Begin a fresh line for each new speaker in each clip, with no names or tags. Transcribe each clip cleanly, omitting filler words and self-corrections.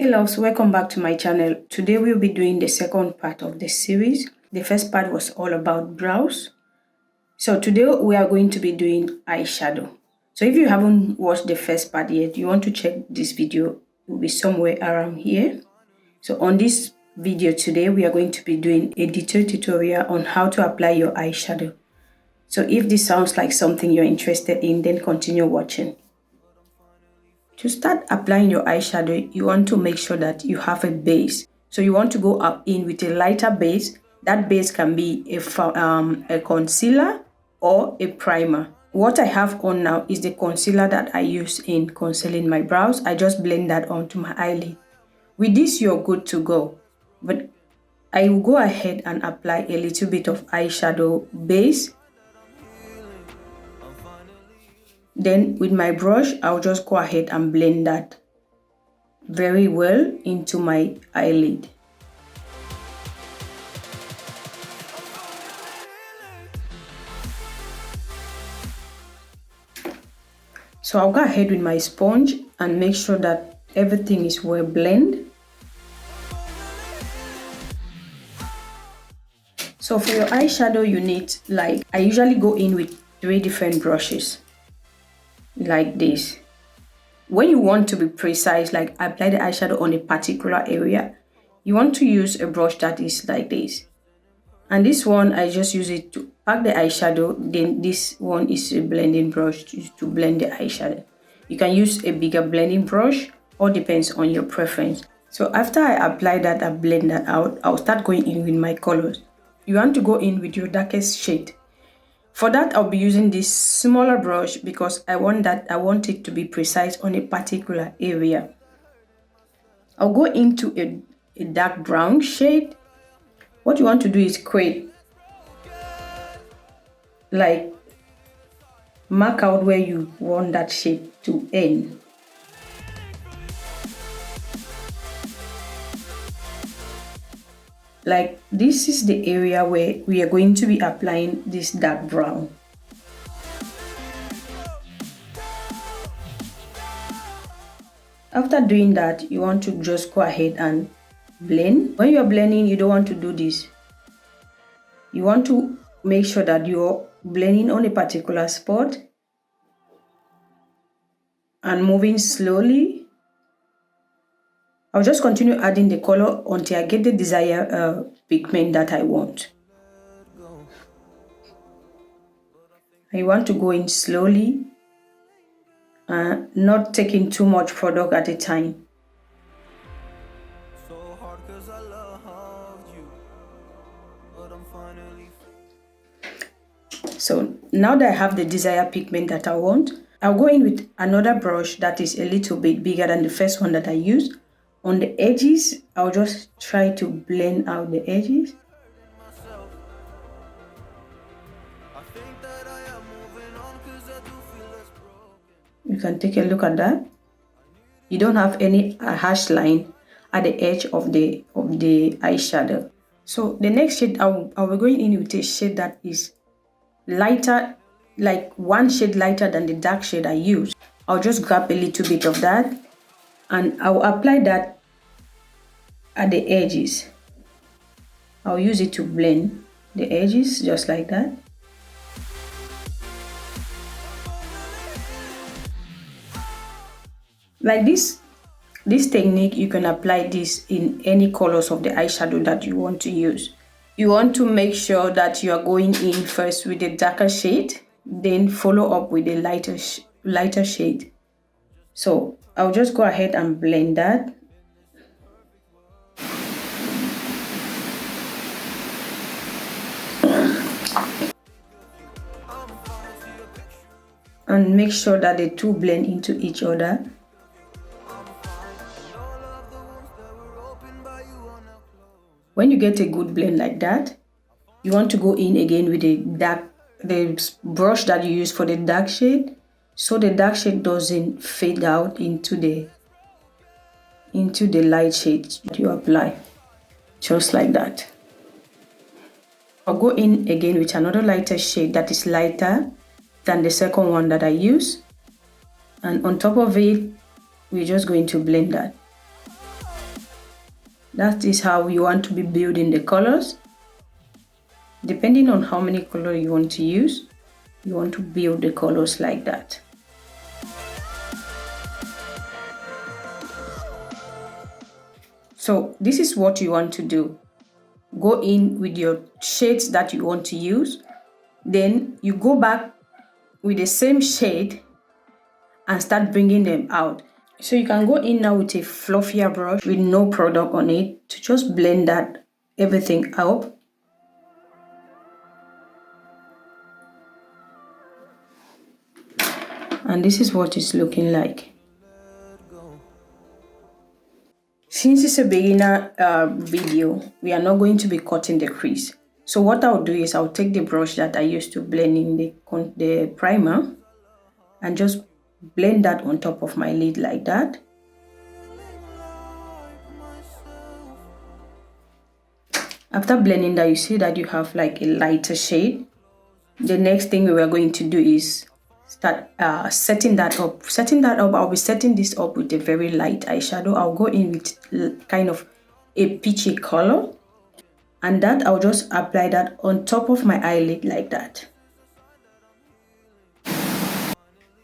Hello, so welcome back to my channel. Today we'll be doing the second part of the series. The first part was all about brows. So today we are going to be doing eyeshadow. So if you haven't watched the first part yet, you want to check this video, it will be somewhere around here. So on this video today, we are going to be doing a detailed tutorial on how to apply your eyeshadow. So if this sounds like something you're interested in, then continue watching. To start applying your eyeshadow, you want to make sure that you have a base. So you want to go up in with a lighter base. That base can be a concealer or a primer. What I have on now is the concealer that I use in concealing my brows. I just blend that onto my eyelid. With this, you're good to go. But I will go ahead and apply a little bit of eyeshadow base. Then with my brush, I'll just go ahead and blend that very well into my eyelid. So I'll go ahead with my sponge and make sure that everything is well blended. So for your eyeshadow, you need, I usually go in with 3 different brushes. Like this. When you want to be precise, like apply the eyeshadow on a particular area, you want to use a brush that is like this. And this one, I just use it to pack the eyeshadow. Then this one is a blending brush to blend the eyeshadow. You can use a bigger blending brush, or depends on your preference. So after I apply that, I blend that out, I'll start going in with my colors. You want to go in with your darkest shade. For that, I'll be using this smaller brush because I want it to be precise on a particular area. I'll go into a dark brown shade. What you want to do is create, like, mark out where you want that shade to end. Like, this is the area where we are going to be applying this dark brown. After doing that, you want to just go ahead and blend. When you're blending, you don't want to do this. You want to make sure that you're blending on a particular spot and moving slowly. I'll just continue adding the color until I get the desired pigment that I want. I want to go in slowly, not taking too much product at a time. So now that I have the desired pigment that I want, I'll go in with another brush that is a little bit bigger than the first one that I used. On the edges, I'll just try to blend out the edges. You can take a look at that. You don't have any harsh line at the edge of the eyeshadow. So the next shade, I'll be going in with a shade that is lighter, like 1 shade lighter than the dark shade I used. I'll just grab a little bit of that and I'll apply that at the edges. I'll use it to blend the edges just like that. Like this technique, you can apply this in any colors of the eyeshadow that you want to use. You want to make sure that you are going in first with a darker shade, then follow up with a lighter shade. So I'll just go ahead and blend that. And make sure that the two blend into each other. When you get a good blend like that, you want to go in again with the brush that you use for the dark shade, so the dark shade doesn't fade out into the light shade that you apply. Just like that. I'll go in again with another lighter shade that is lighter than the second one that I used, and on top of it, we're just going to blend that. That is how you want to be building the colors. Depending on how many colors you want to use, you want to build the colors like that. So this is what you want to do. Go in with your shades that you want to use. Then you go back with the same shade and start bringing them out. So you can go in now with a fluffier brush with no product on it to just blend that everything out. And this is what it's looking like. Since it's a beginner video, we are not going to be cutting the crease. So what I'll do is I'll take the brush that I used to blend in the primer and just blend that on top of my lid like that. After blending that, you see that you have like a lighter shade. The next thing we are going to do is start setting that up. I'll be setting this up with a very light eyeshadow. I'll go in with kind of a peachy color, and that I'll just apply that on top of my eyelid like that.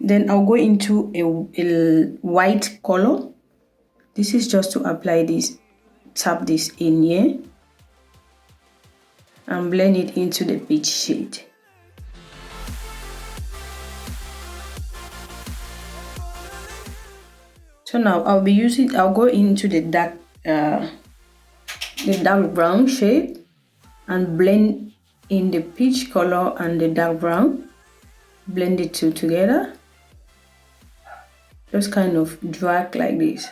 Then I'll go into a white color. This is just to apply this, tap this in here and blend it into the peach shade. So now I'll go into the dark brown shade and blend in the peach color and the dark brown. Blend the two together. Just kind of drag like this.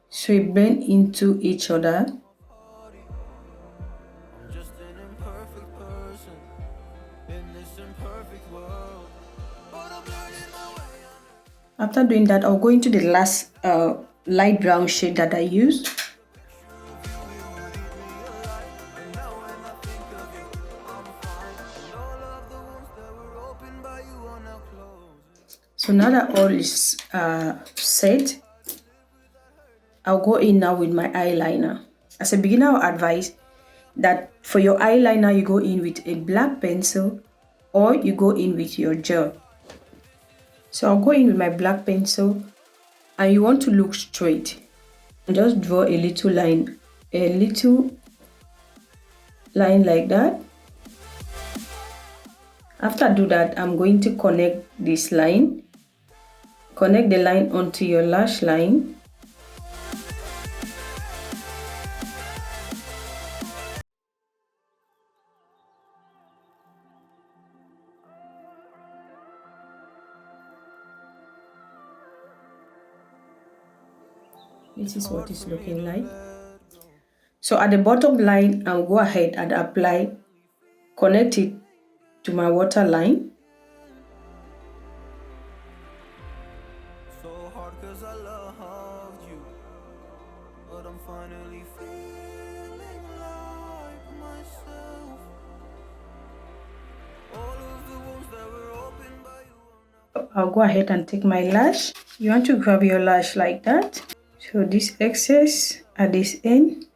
So it blend into each other. After doing that, I'll go into the last light brown shade that I used. So now that all is set, I'll go in now with my eyeliner. As a beginner, I'll advise that for your eyeliner, you go in with a black pencil or you go in with your gel. So I'll go in with my black pencil, and you want to look straight and just draw a little line like that. After I do that, I'm going to connect this line. Connect the line onto your lash line. This is what it's looking like. So at the bottom line, I'll go ahead and apply, connect it to my waterline. I'll go ahead and take my lash. You want to grab your lash like that. So this excess at this end,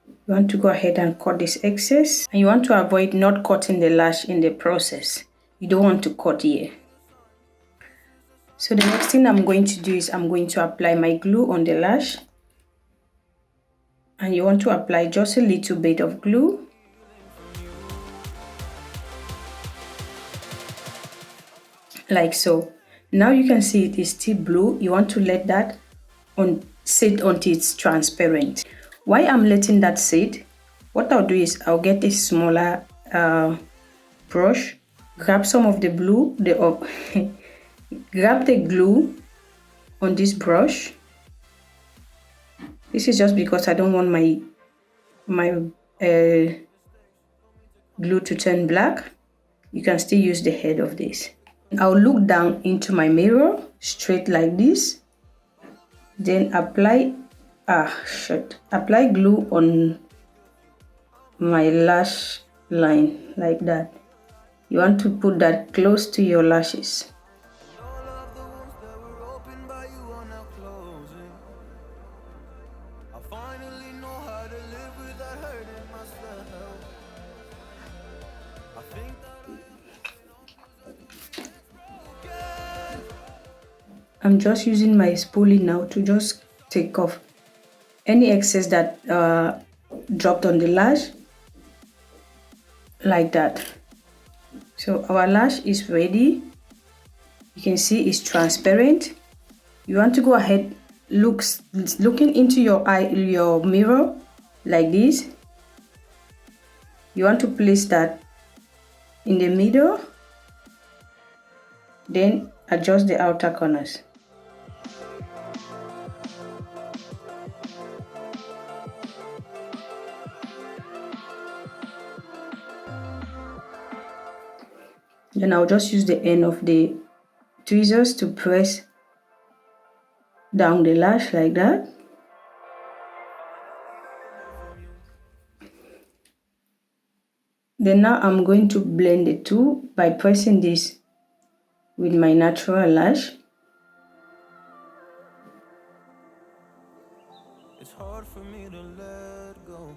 you want to go ahead and cut this excess. And you want to avoid not cutting the lash in the process. You don't want to cut here. So the next thing I'm going to do is I'm going to apply my glue on the lash. And you want to apply just a little bit of glue. Like so. Now you can see it is still blue. You want to let that sit until it's transparent. Why I'm letting that sit, what I'll do is I'll get a smaller brush, grab some of the blue, grab the glue on this brush. This is just because I don't want my glue to turn black. You can still use the head of this. I'll look down into my mirror straight like this. Then apply glue on my lash line like that. You want to put that close to your lashes. I'm just using my spoolie now to just take off any excess that dropped on the lash, like that. So our lash is ready. You can see it's transparent. You want to go ahead, looking into your mirror like this. You want to place that in the middle, then adjust the outer corners. Then I'll just use the end of the tweezers to press down the lash like that. Then now I'm going to blend the two by pressing this with my natural lash. It's hard for me to let go,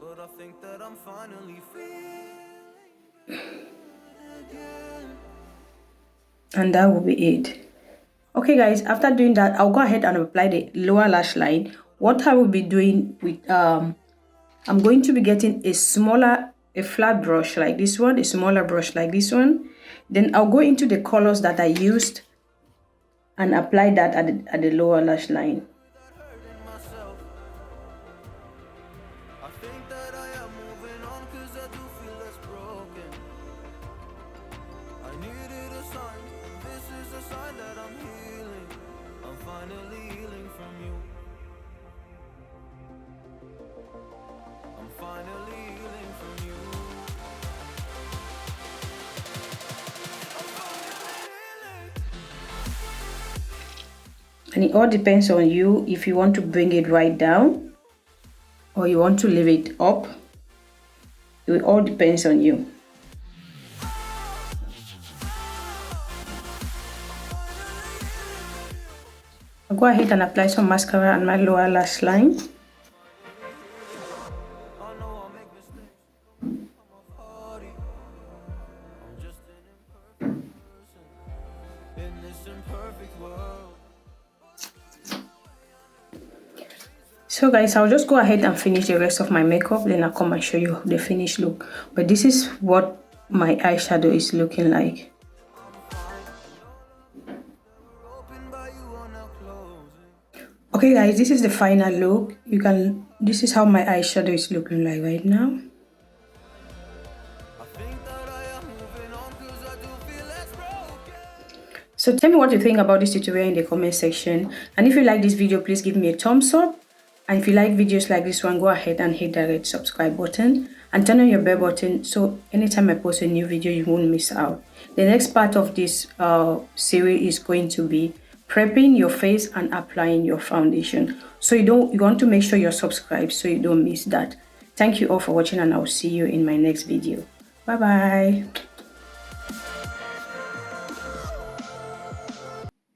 but I think that I'm finally feeling again. And that will be it. Okay guys, after doing that, I'll go ahead and apply the lower lash line. What I will be doing with I'm going to be getting a flat brush like this one, a smaller brush like this one. Then I'll go into the colors that I used and apply that at the lower lash line. And it all depends on you if you want to bring it right down or you want to leave it up. It all depends on you. I'll go ahead and apply some mascara on my lower lash line. So guys, I'll just go ahead and finish the rest of my makeup, then I'll come and show you the finished look. But this is what my eyeshadow is looking like. Okay guys, this is the final look. This is how my eyeshadow is looking like right now. So tell me what you think about this tutorial in the comment section. And if you like this video, please give me a thumbs up. And if you like videos like this one, go ahead and hit that red subscribe button and turn on your bell button so anytime I post a new video, you won't miss out. The next part of this series is going to be prepping your face and applying your foundation. So you want to make sure you're subscribed so you don't miss that. Thank you all for watching and I'll see you in my next video. Bye bye.